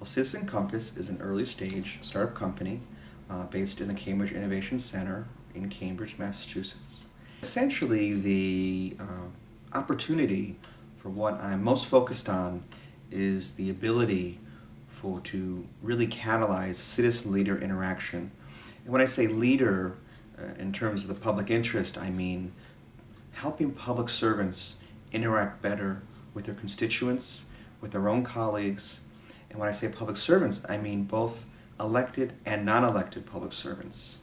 Well, Citizen Compass is an early stage startup company based in the Cambridge Innovation Center in Cambridge, Massachusetts. Essentially, the opportunity for what I'm most focused on is the ability to really catalyze citizen-leader interaction. And when I say leader, in terms of the public interest, I mean helping public servants interact better with their constituents, with their own colleagues. And when I say public servants, I mean both elected and non-elected public servants.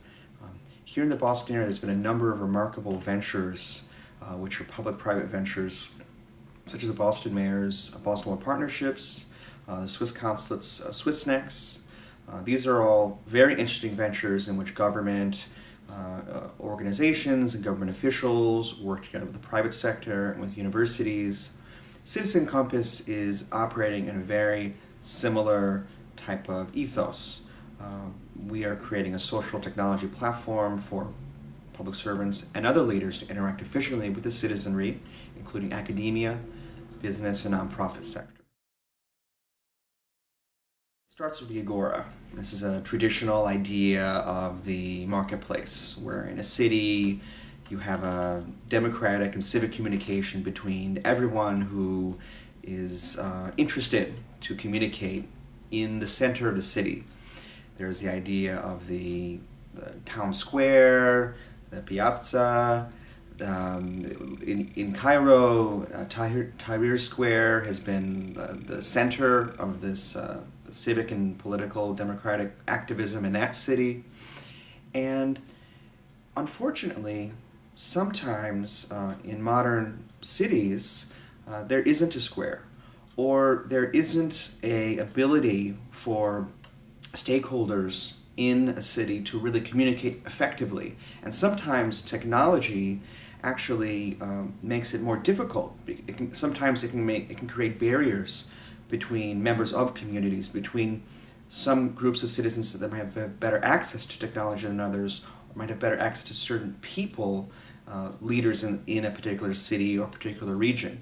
Here in the Boston area, there's been a number of remarkable ventures, which are public-private ventures, such as the Boston Mayor's Boston World Partnerships, the Swiss Consulate's SwissNex. These are all very interesting ventures in which government, organizations and government officials work together with the private sector and with universities. Citizen Compass is operating in a very similar type of ethos. We are creating a social technology platform for public servants and other leaders to interact efficiently with the citizenry, including academia, business, and nonprofit sector. It starts with the agora. This is a traditional idea of the marketplace, where in a city you have a democratic and civic communication between everyone who is interested to communicate in the center of the city. There's the idea of the town square, the piazza. In Cairo, Tahrir Square has been the center of this civic and political democratic activism in that city. And unfortunately, sometimes in modern cities, there isn't a square, or there isn't an ability for stakeholders in a city to really communicate effectively. And sometimes technology actually makes it more difficult. Sometimes it can create barriers between members of communities, between some groups of citizens that might have better access to technology than others, or might have better access to certain people, leaders in a particular city or particular region.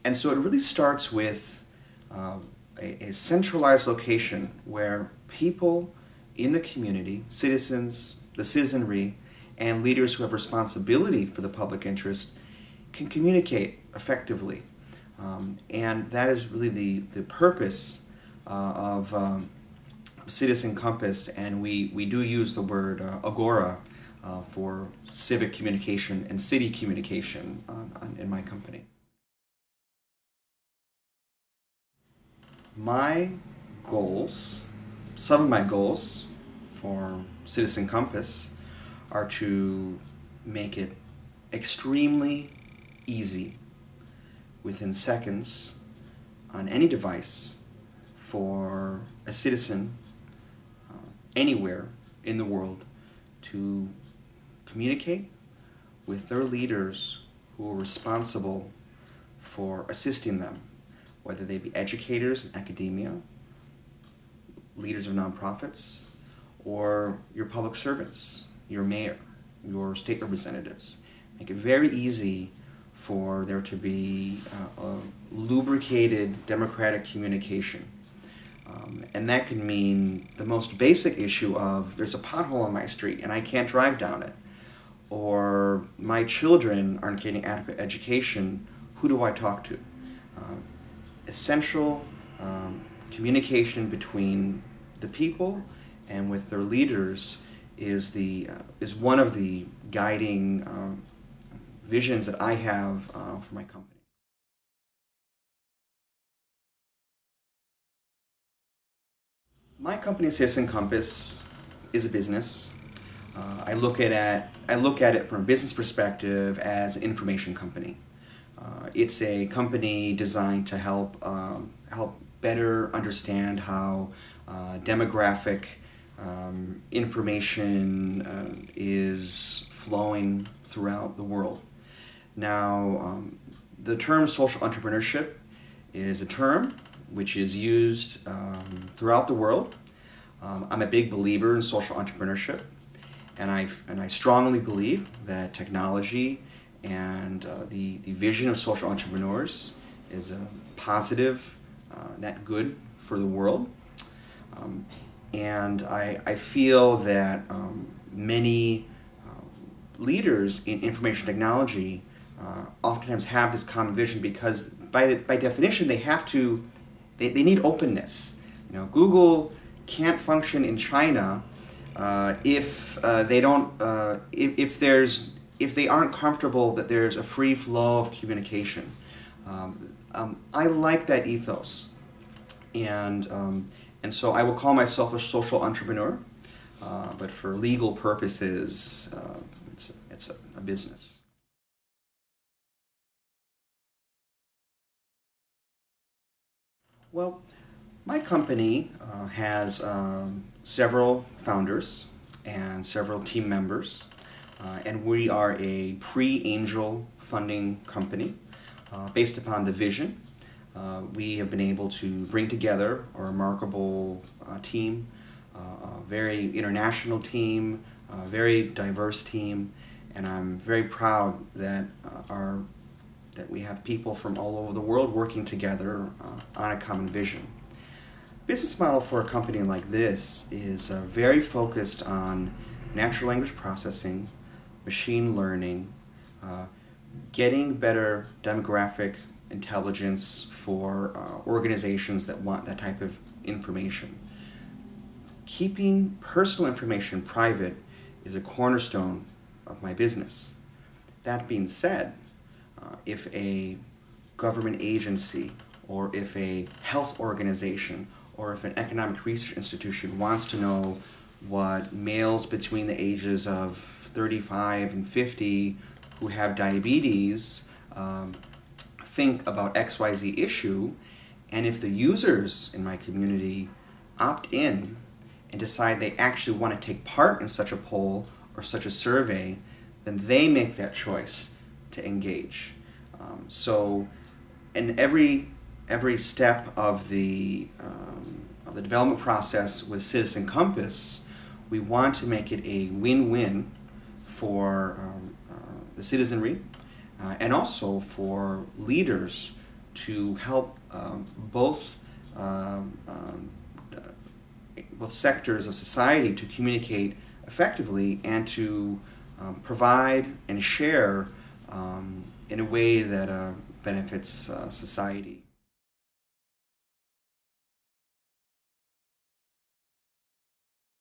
And so it really starts with a centralized location where people in the community, citizens, the citizenry, and leaders who have responsibility for the public interest can communicate effectively. And that is really the purpose of Citizen Compass, and we do use the word agora for civic communication and city communication in my company. My goals, some of my goals for Citizen Compass are to make it extremely easy, within seconds, on any device, for a citizen anywhere in the world to communicate with their leaders who are responsible for assisting them, whether they be educators in academia, leaders of nonprofits, or your public servants, your mayor, your state representatives. Make it very easy for there to be a lubricated democratic communication. And that can mean the most basic issue of there's a pothole on my street and I can't drive down it, or my children aren't getting adequate education, who do I talk to? Essential communication between the people and with their leaders is one of the guiding visions that I have for my company. My company, Citizen Compass, is a business. I look at it from a business perspective as an information company. It's a company designed to help better understand how demographic information is flowing throughout the world. Now, the term social entrepreneurship is a term which is used throughout the world. I'm a big believer in social entrepreneurship, and I strongly believe that technology and the vision of social entrepreneurs is a positive net good for the world. And I feel that many leaders in information technology oftentimes have this common vision because by definition they need openness. You know, Google can't function in China if they don't if they aren't comfortable that there's a free flow of communication. I like that ethos, and so I will call myself a social entrepreneur, but for legal purposes, it's a business. Well, my company has several founders and several team members, and we are a pre-angel funding company based upon the vision. We have been able to bring together a remarkable team, a very international team, a very diverse team, and I'm very proud that that we have people from all over the world working together on a common vision. Business model for a company like this is very focused on natural language processing, machine learning, getting better demographic intelligence for organizations that want that type of information. Keeping personal information private is a cornerstone of my business. That being said, if a government agency or if a health organization or if an economic research institution wants to know what males between the ages of 35 and 50 who have diabetes think about XYZ issue, and if the users in my community opt in and decide they actually want to take part in such a poll or such a survey, then they make that choice to engage. So in every step of the development process with Citizen Compass, we want to make it a win-win for the citizenry and also for leaders to help both sectors of society to communicate effectively and to provide and share in a way that benefits society.